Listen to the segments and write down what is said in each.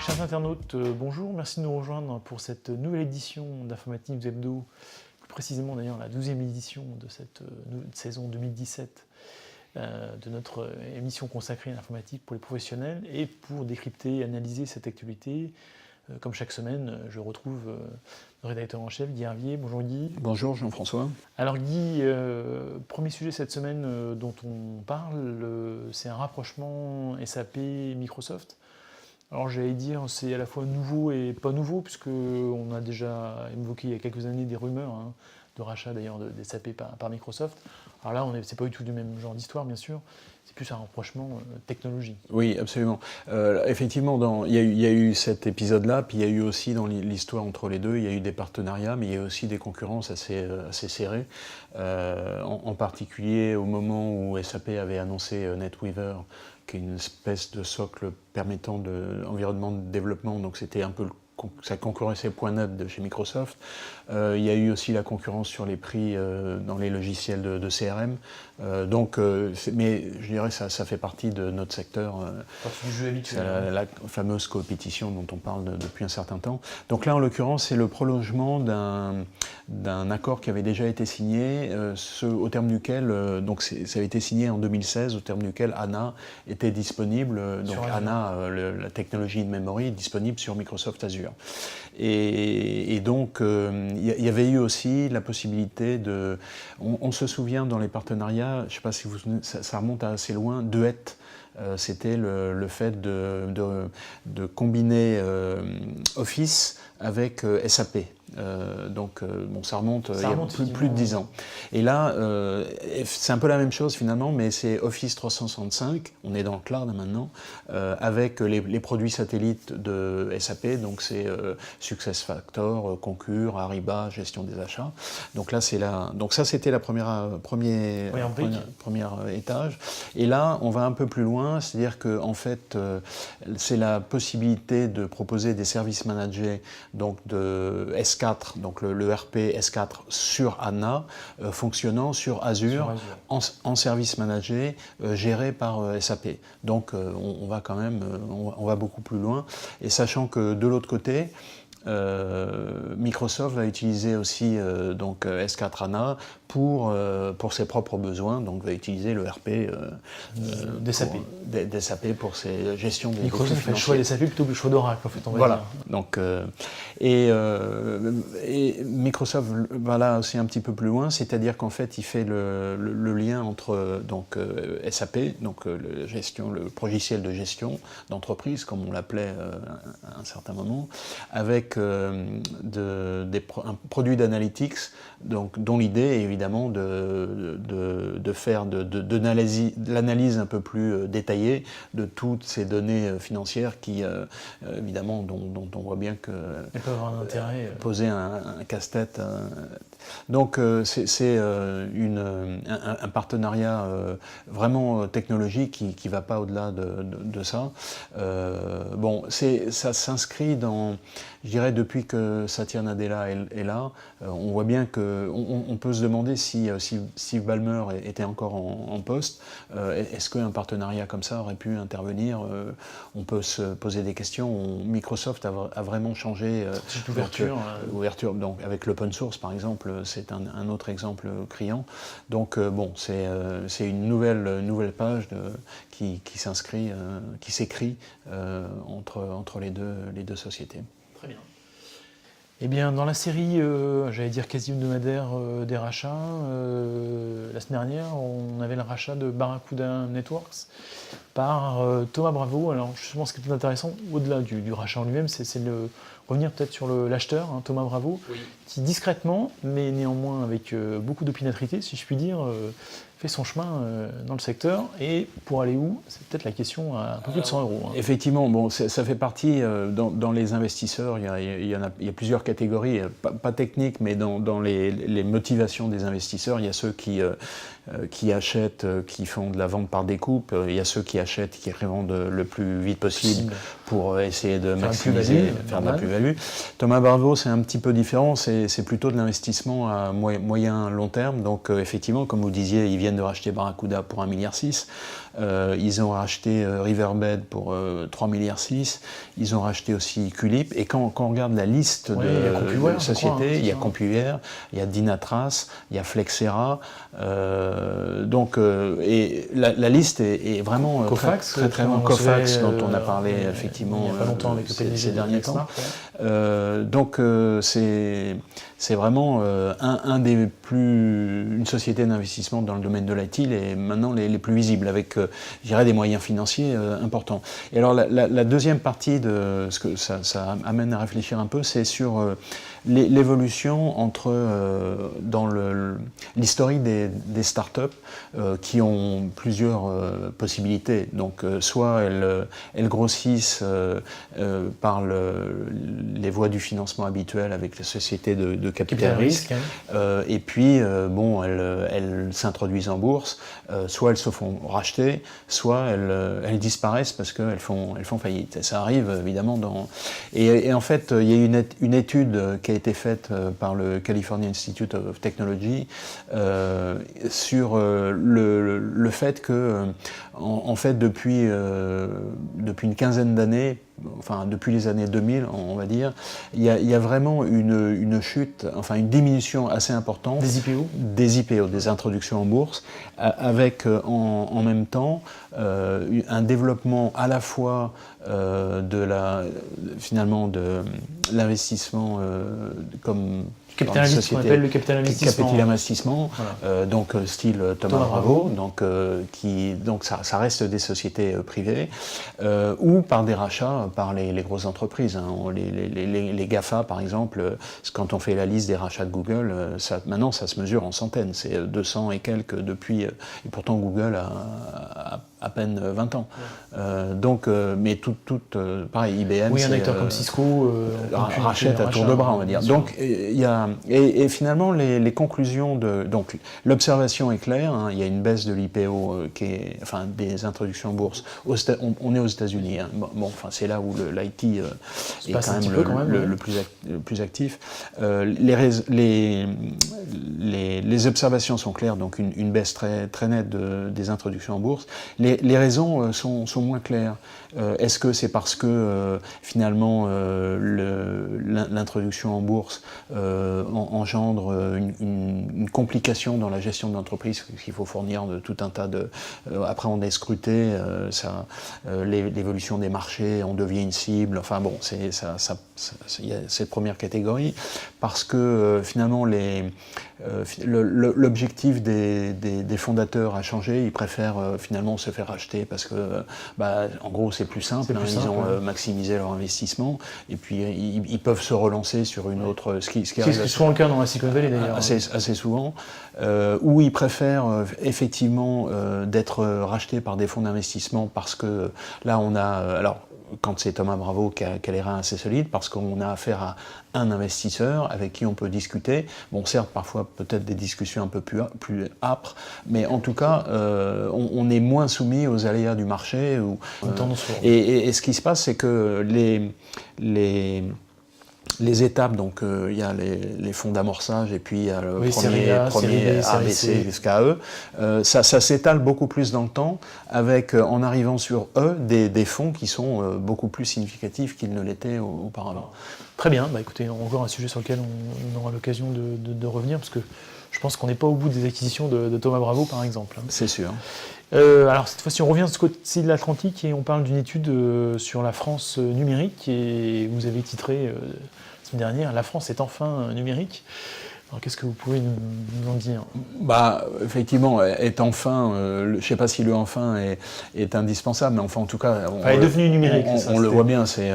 Chers internautes, bonjour, merci de nous rejoindre pour cette nouvelle édition d'Informative News Hebdo, plus précisément d'ailleurs la 12e édition de cette saison 2017 de notre émission consacrée à l'informatique pour les professionnels. Et pour décrypter et analyser cette actualité, comme chaque semaine, je retrouve le rédacteur en chef, Guy Hervier. Bonjour Guy. Bonjour Jean-François. Alors Guy, premier sujet cette semaine dont on parle, c'est un rapprochement SAP-Microsoft. Alors j'allais dire, c'est à la fois nouveau et pas nouveau, puisqu'on a déjà évoqué il y a quelques années des rumeurs de rachat d'ailleurs des SAP par Microsoft. Alors là, c'est pas du tout du même genre d'histoire, bien sûr, c'est plus un rapprochement technologique. Oui, absolument. Effectivement, il y a eu cet épisode-là, puis il y a eu aussi dans l'histoire entre les deux, il y a eu des partenariats, mais il y a eu aussi des concurrences assez serrées. En particulier au moment où SAP avait annoncé NetWeaver, qui est une espèce de socle permettant d'environnement de développement, donc c'était un peu ça concurrençait .NET de chez Microsoft. Il y a eu aussi la concurrence sur les prix dans les logiciels de CRM. Mais je dirais que ça fait partie de notre secteur. Du jeu habituel. La fameuse coopétition dont on parle depuis un certain temps. Donc là, en l'occurrence, c'est le prolongement d'un accord qui avait déjà été signé, au terme duquel, ça a été signé en 2016, au terme duquel HANA était disponible. Donc HANA, la technologie de memory, est disponible sur Microsoft Azure. Et donc, il y avait eu aussi la possibilité de... On se souvient dans les partenariats, je ne sais pas si vous ça remonte à assez loin, Duet. C'était le fait de combiner Office avec SAP. Ça remonte il y a plus de 10 ans. Et là, c'est un peu la même chose finalement, mais c'est Office 365, on est dans le cloud maintenant, avec les produits satellites de SAP, donc c'est SuccessFactors, Concur, Ariba, gestion des achats. Donc là, donc ça c'était la premier étage. Et là, on va un peu plus loin, c'est-à-dire que en fait, c'est la possibilité de proposer des services managés, donc de S4, donc le RP S4 sur HANA, fonctionnant sur Azure. En service managé, géré par SAP. Donc on va quand même, on va beaucoup plus loin. Et sachant que de l'autre côté, Microsoft va utiliser aussi donc S4 HANA pour ses propres besoins, donc va utiliser le RP d'SAP pour ses gestions des Microsoft fait le choix d'SAP plutôt que le choix d'Oracle, en fait, on va dire. Donc, et Microsoft va là aussi un petit peu plus loin, c'est-à-dire qu'en fait il fait le lien entre SAP, donc le logiciel de gestion d'entreprise, comme on l'appelait à un certain moment, avec un produit d'analytics, dont l'idée est évidemment de faire de l'analyse un peu plus détaillée de toutes ces données financières qui, évidemment, dont on voit bien que peuvent avoir un intérêt. Poser un casse-tête. Donc c'est un partenariat vraiment technologique qui ne va pas au-delà de ça. Ça s'inscrit dans, je dirais, depuis que Satya Nadella est là, on voit bien qu'on peut se demander si Steve Ballmer était encore en poste, est-ce qu'un partenariat comme ça aurait pu intervenir? On peut se poser des questions. Microsoft a vraiment changé. L'ouverture, donc avec l'open source par exemple, c'est un autre exemple criant. Donc c'est une nouvelle page qui s'inscrit, qui s'écrit entre les deux sociétés. Très bien. Eh bien, dans la série, j'allais dire quasi hebdomadaire des rachats, la semaine dernière, on avait le rachat de Barracuda Networks par Thomas Bravo. Alors, justement, ce qui est tout intéressant, au-delà du rachat en lui-même, c'est de revenir peut-être sur l'acheteur, Thomas Bravo, qui discrètement, mais néanmoins avec beaucoup d'opiniâtreté, si je puis dire, fait son chemin dans le secteur. Et pour aller où? C'est peut-être la question à un peu plus de 100 €. Effectivement, ça fait partie, dans les investisseurs, il y a plusieurs catégories, pas techniques, mais dans les motivations des investisseurs. Il y a ceux qui qui achètent, qui font de la vente par découpe. Il y a ceux qui achètent, qui revendent le plus vite possible pour essayer de maximiser, faire de la plus-value. Thoma Bravo, c'est un petit peu différent, c'est plutôt de l'investissement à moyen-long terme. Donc effectivement, comme vous disiez, ils viennent de racheter Barracuda pour 1,6 milliard. Ils ont racheté Riverbed pour 3,6 milliards. Ils ont racheté aussi Culip. Et quand on regarde la liste de sociétés, il y a CompuWare, il y a Dynatrace, il y a Flexera. Et la liste est vraiment Cofax, très longue. Cofax, dont on a parlé effectivement il n'y a pas longtemps avec ces derniers temps. C'est vraiment une société d'investissement dans le domaine de l'IT, et maintenant les plus visibles, avec je dirais des moyens financiers importants. Et alors la deuxième partie de ce que ça amène à réfléchir un peu, c'est sur l'évolution dans l'historique des startups qui ont plusieurs possibilités. Donc soit elles grossissent par les voies du financement habituel avec les sociétés de capital risque, et puis elles s'introduisent en bourse, soit elles se font racheter, soit elles disparaissent parce qu'elles font faillite. Et ça arrive évidemment et en fait il y a une étude qui a été faite par le California Institute of Technology sur le fait que en fait depuis une quinzaine d'années, enfin depuis les années 2000 on va dire, il y a vraiment une chute, enfin une diminution assez importante des IPO, des introductions en bourse, avec en même temps un développement à la fois finalement de l'investissement comme ce qu'on appelle le capital investissement. Voilà. Donc style Thoma Bravo, donc ça reste des sociétés privées, ou par des rachats par les grosses entreprises. Les GAFA par exemple, quand on fait la liste des rachats de Google, maintenant ça se mesure en centaines, c'est 200 et quelques depuis, et pourtant Google a à peine 20 ans. Mais pareil, IBM, un acteur comme Cisco rachète à tour de bras, on va dire. Donc il y a et finalement les conclusions donc l'observation est claire. Il y a une baisse de l'IPO des introductions en bourse. On est aux États-Unis. C'est là où l'IT est quand même le plus actif. Les observations sont claires, donc une baisse très nette des introductions en bourse. Les raisons sont moins claires. Est-ce que c'est parce que finalement l'introduction en bourse engendre une complication dans la gestion de l'entreprise, qu'il faut fournir de tout un tas de... après on est scruté, l'évolution des marchés, on devient une cible, enfin bon, il y a cette première catégorie, parce que finalement l'objectif des fondateurs a changé, ils préfèrent finalement se faire racheter parce que en gros c'est plus simple, ils ont maximisé leur investissement et puis ils peuvent se relancer sur une autre, ce qui est souvent le cas dans la Silicon Valley d'ailleurs. Assez souvent, où ils préfèrent effectivement d'être rachetés par des fonds d'investissement parce que là on a, quand c'est Thoma Bravo qui a les reins assez solides, parce qu'on a affaire à un investisseur avec qui on peut discuter. Bon, certes, parfois peut-être des discussions un peu plus âpres, mais en tout cas, on est moins soumis aux aléas du marché. Et ce qui se passe, c'est que les étapes, donc il y a les fonds d'amorçage et puis il y a le premier ABC jusqu'à E. Ça s'étale beaucoup plus dans le temps, avec en arrivant sur E des fonds qui sont beaucoup plus significatifs qu'ils ne l'étaient auparavant. Très bien, écoutez, encore un sujet sur lequel on aura l'occasion de revenir, parce que je pense qu'on n'est pas au bout des acquisitions de Thoma Bravo par exemple. C'est sûr. Alors cette fois-ci on revient de ce côté de l'Atlantique et on parle d'une étude sur la France numérique, et vous avez titré la semaine dernière « La France est enfin numérique ». Alors qu'est-ce que vous pouvez nous en dire ? Effectivement, est enfin, je ne sais pas si le enfin est indispensable, mais enfin en tout cas... Elle est devenue numérique. On le voit bien, c'est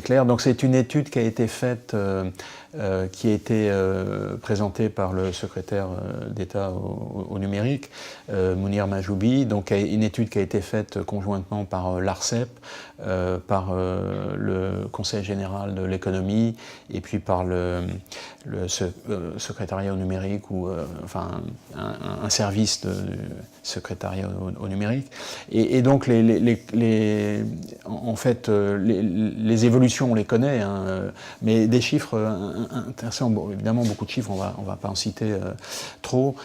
clair. Donc c'est une étude qui a été faite qui a été présentée par le secrétaire d'État au numérique, Mounir Majoubi, donc une étude qui a été faite conjointement par l'ARCEP, par le Conseil général de l'économie et puis par le secrétariat au numérique ou enfin un service du secrétariat au numérique. Et donc en fait les évolutions on les connaît, hein, mais des chiffres intéressants. Bon, évidemment beaucoup de chiffres, on va pas en citer trop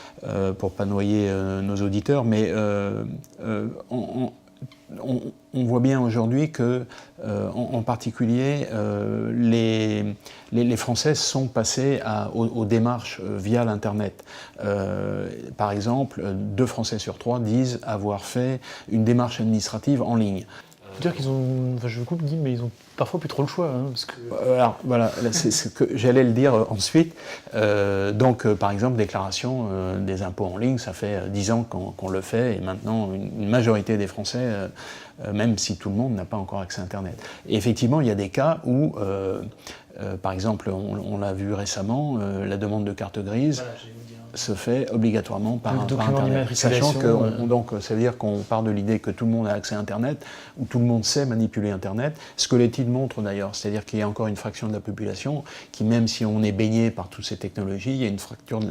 pour pas noyer nos auditeurs, mais on voit bien aujourd'hui que, en particulier, les Français sont passés aux démarches via l'Internet. Par exemple, 2 Français sur 3 disent avoir fait une démarche administrative en ligne. Dire qu'ils ont, enfin je vous coupe, mais ils ont parfois plus trop le choix, hein, parce que... Alors voilà, c'est ce que j'allais le dire ensuite. Donc par exemple, déclaration des impôts en ligne, ça fait 10 ans qu'on le fait, et maintenant une majorité des Français, même si tout le monde n'a pas encore accès à Internet. Et effectivement, il y a des cas où, par exemple, on l'a vu récemment, la demande de carte grise, voilà, se fait obligatoirement par Internet. Sachant que donc, ça veut dire qu'on part de l'idée que tout le monde a accès à Internet, ou tout le monde sait manipuler Internet, ce que l'étude montre d'ailleurs, c'est-à-dire qu'il y a encore une fraction de la population qui, même si on est baigné par toutes ces technologies, il y a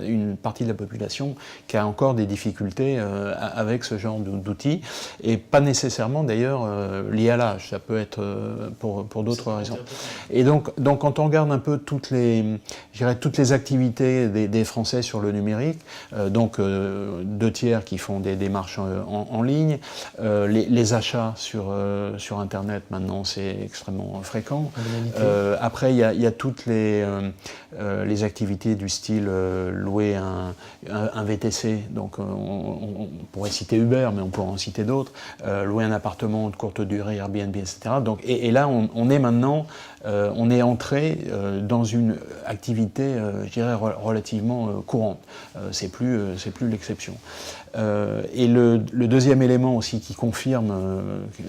une partie de la population qui a encore des difficultés avec ce genre d'outils, et pas nécessairement d'ailleurs liées à l'âge, ça peut être pour d'autres raisons. Et donc quand on regarde un peu toutes les activités des Français sur le numérique, donc 2 tiers qui font des démarches en ligne, les achats sur Internet maintenant c'est extrêmement fréquent. Après il y a toutes les activités du style louer un VTC, donc on pourrait citer Uber, mais on pourrait en citer d'autres, louer un appartement de courte durée, Airbnb, etc. Donc, et là on est maintenant, on est entré dans une activité, je dirais, relativement courante. C'est plus l'exception. Et le deuxième élément aussi qui confirme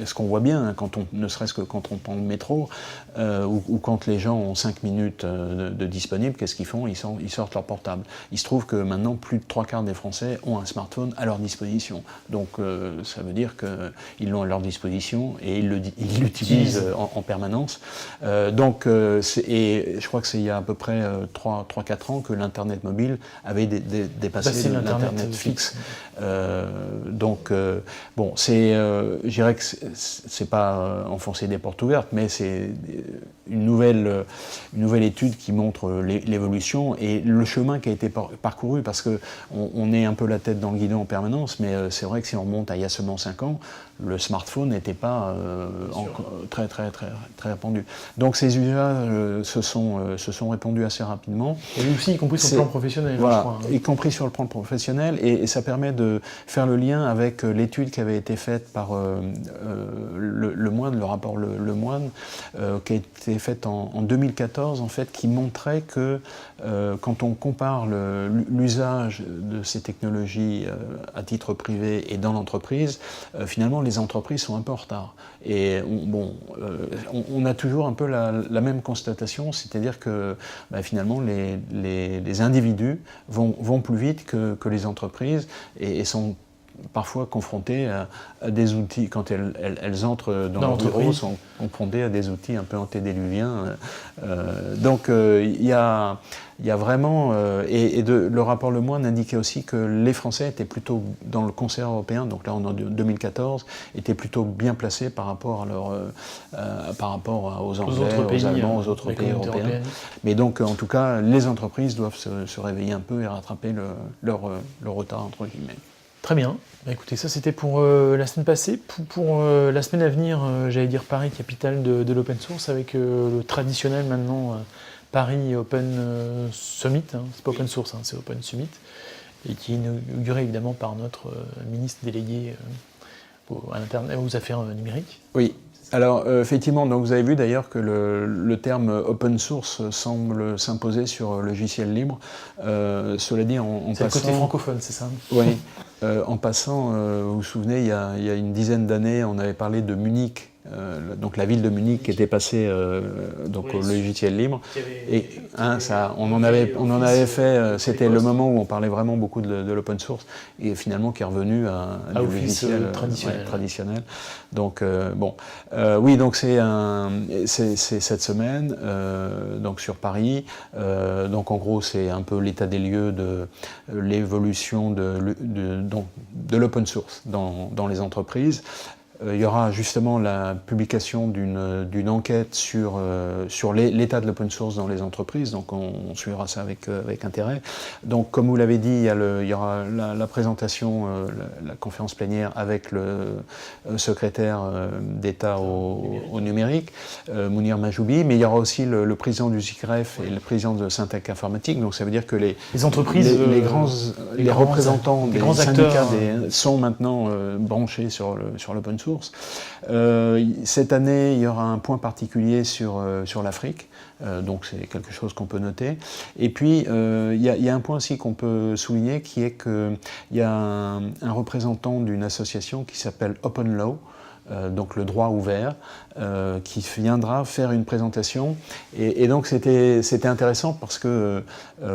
ce qu'on voit bien, hein, ne serait-ce que quand on prend le métro, ou quand les gens ont 5 minutes de disponible, qu'est-ce qu'ils font ? Ils sortent leur portable. Il se trouve que maintenant, plus de 3/4 des Français ont un smartphone à leur disposition. Donc ça veut dire qu'ils l'ont à leur disposition et ils l'utilisent en permanence. Et je crois que c'est il y a à peu près 3-4 ans que l'Internet mobile avait dépassé l'Internet fixe. Bon, je dirais que c'est pas enfoncer des portes ouvertes, mais c'est une nouvelle étude qui montre l'évolution et le chemin qui a été parcouru, parce que on est un peu la tête dans le guidon en permanence, mais c'est vrai que si on remonte à il y a seulement 5 ans, le smartphone n'était pas très répandu. Donc ces usages se sont répandus assez rapidement. Et aussi, y compris sur le plan professionnel. Voilà, je crois, hein. Y compris sur le plan professionnel, et ça permet de faire le lien avec l'étude qui avait été faite par Le Moine, le rapport Le Moine, qui a été faite en 2014, en fait, qui montrait que quand on compare l'usage de ces technologies à titre privé et dans l'entreprise, finalement les entreprises sont un peu en retard. Et on a toujours un peu la même constatation, c'est-à-dire que finalement les individus vont plus vite que les entreprises et sont parfois confrontées à des outils, quand elles entrent dans leur bureau, sont confrontées à des outils un peu antédiluviens. Donc il y a vraiment, le rapport Le Moine indiquait aussi que les Français étaient plutôt, dans le concert européen, donc là on est en 2014, étaient plutôt bien placés par rapport aux Anglais, aux Allemands, aux autres pays européens. Mais donc en tout cas, les entreprises doivent se réveiller un peu et rattraper leur retard, entre guillemets. Très bien. Écoutez, ça c'était pour la semaine passée. Pour la semaine à venir, j'allais dire Paris, capitale de l'open source, avec le traditionnel maintenant Paris Open Summit. Hein. C'est pas Open Source, hein, c'est Open Summit. Et qui est inauguré évidemment par notre ministre délégué aux affaires numériques. Oui. Alors effectivement, donc vous avez vu d'ailleurs que le terme open source semble s'imposer sur le logiciel libre. Cela dit, en passant... C'est le côté francophone, c'est ça ? Oui. En passant, vous vous souvenez, il y a une dizaine d'années, on avait parlé de Munich donc la ville de Munich qui était passée donc au logiciel libre. Et ça, on en avait fait, c'était le moment où on parlait vraiment beaucoup de l'open source, et finalement qui est revenu à du logiciel traditionnel. Donc oui, donc c'est cette semaine, donc sur Paris. Donc en gros, c'est un peu l'état des lieux de l'évolution de l'open source dans les entreprises. Il y aura justement la publication d'une enquête sur l'état de l'open source dans les entreprises, donc on suivra ça avec intérêt. Donc comme vous l'avez dit, il y aura la présentation, la conférence plénière avec le secrétaire d'État au numérique, Mounir Majoubi, mais il y aura aussi le président du SIGREF et le président de Syntec Informatique, donc ça veut dire que les entreprises, les représentants des syndicats sont maintenant branchés sur l'open source. Cette année, il y aura un point particulier sur l'Afrique, donc c'est quelque chose qu'on peut noter. Et puis, il y a un point aussi qu'on peut souligner, qui est qu'il y a un représentant d'une association qui s'appelle Open Law, donc le droit ouvert, qui viendra faire une présentation. Et donc c'était intéressant parce que,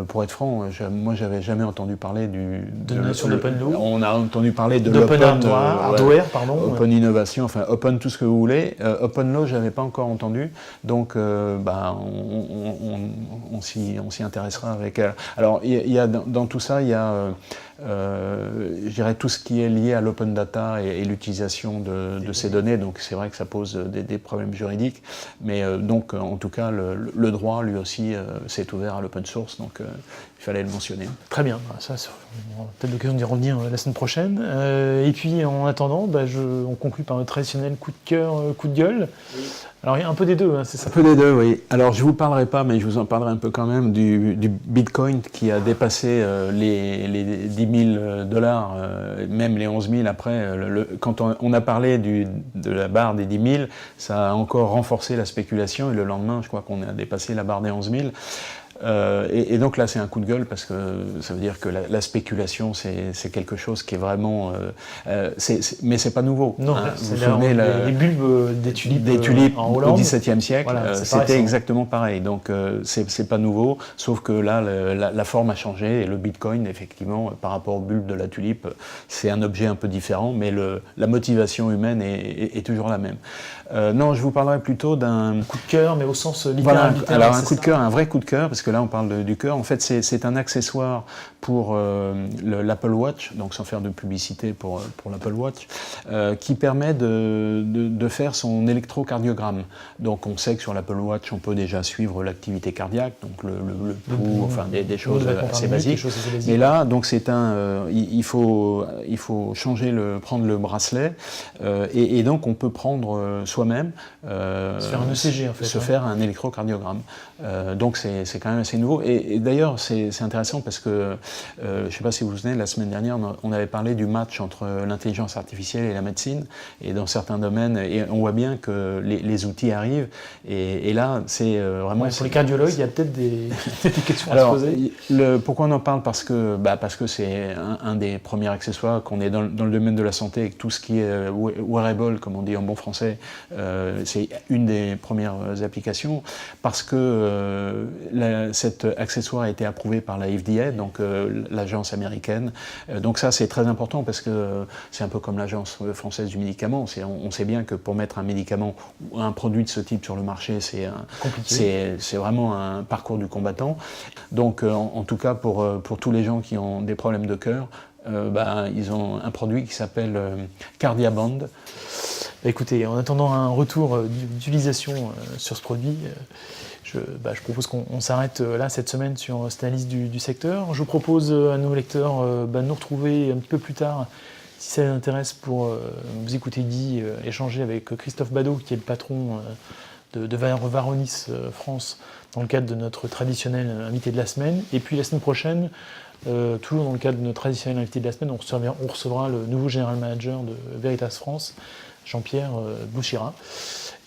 pour être franc, moi j'avais jamais entendu parler de la notion d'open law. On a entendu parler de l'open hardware, open innovation, enfin open tout ce que vous voulez. Open law, j'avais pas encore entendu, donc on s'y intéressera avec elle. Alors il y a dans tout ça, il y a je dirais tout ce qui est lié à l'open data et l'utilisation de ces données, donc c'est vrai que ça pose des problèmes juridiques, mais donc en tout cas le droit lui aussi s'est ouvert à l'open source, donc il fallait le mentionner. Très bien, ça, on aura peut-être l'occasion d'y revenir la semaine prochaine. Et puis en attendant, on conclut par notre traditionnel coup de cœur, coup de gueule. Oui. Alors il y a un peu des deux, hein, c'est ça? Un peu des deux, oui. Alors je ne vous parlerai pas, mais je vous en parlerai un peu quand même du Bitcoin qui a dépassé les $10 000, même les 11 000 après. Quand on a parlé de la barre des 10 000, ça a encore renforcé la spéculation, et le lendemain, je crois qu'on a dépassé la barre des 11 000. Et donc là, c'est un coup de gueule parce que ça veut dire que la spéculation, c'est quelque chose qui est vraiment... mais c'est pas nouveau. Non, vous souvenez les bulbes des tulipes en Hollande, au XVIIe siècle, voilà, c'était exactement pareil. Donc c'est pas nouveau, sauf que là, la forme a changé, et le Bitcoin, effectivement, par rapport aux bulbes de la tulipe, c'est un objet un peu différent, mais la motivation humaine est toujours la même. Non, je vous parlerai plutôt d'un coup de cœur, mais au sens littéral. Voilà, alors un coup de cœur, un vrai coup de cœur, parce que là on parle du cœur. En fait, c'est un accessoire pour l'Apple Watch, donc sans faire de publicité pour l'Apple Watch, qui permet de faire son électrocardiogramme. Donc on sait que sur l'Apple Watch, on peut déjà suivre l'activité cardiaque, donc le pouls, enfin des choses assez basiques. Mais là, donc il faut prendre le bracelet, et donc on peut prendre soi-même, se faire un ECG en fait, se faire un électrocardiogramme. Donc c'est quand même assez nouveau. Et d'ailleurs, c'est intéressant parce que, je ne sais pas si vous vous souvenez, la semaine dernière, on avait parlé du match entre l'intelligence artificielle et la médecine, et dans certains domaines, et on voit bien que les outils arrivent, et là, c'est vraiment... Ouais, pour les cardiologues, il y a peut-être des questions à se poser. Pourquoi on en parle? Parce que c'est un des premiers accessoires, qu'on est dans le domaine de la santé, avec tout ce qui est wearable, comme on dit en bon français, c'est une des premières applications, parce que cet accessoire a été approuvé par la FDA, donc l'agence américaine. Donc ça, c'est très important, parce que c'est un peu comme l'agence française du médicament. On sait bien que pour mettre un médicament ou un produit de ce type sur le marché, c'est vraiment un parcours du combattant. Donc en tout cas, pour tous les gens qui ont des problèmes de cœur, ils ont un produit qui s'appelle Cardiaband. Écoutez, en attendant un retour d'utilisation sur ce produit, je propose qu'on s'arrête là cette semaine sur cette analyse du secteur. Je vous propose à nos lecteurs de nous retrouver un petit peu plus tard, si ça les intéresse, pour vous écouter échanger avec Christophe Badeau, qui est le patron de Varonis France, dans le cadre de notre traditionnel invité de la semaine. Et puis la semaine prochaine, toujours dans le cadre de notre traditionnel invité de la semaine, on recevra le nouveau General Manager de Veritas France, Jean-Pierre Bouchira.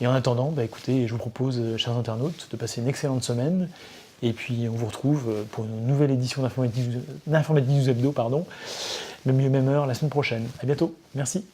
Et en attendant, écoutez, je vous propose, chers internautes, de passer une excellente semaine. Et puis on vous retrouve pour une nouvelle édition d'Informatique News Hebdo, même lieu, même heure, la semaine prochaine. À bientôt. Merci.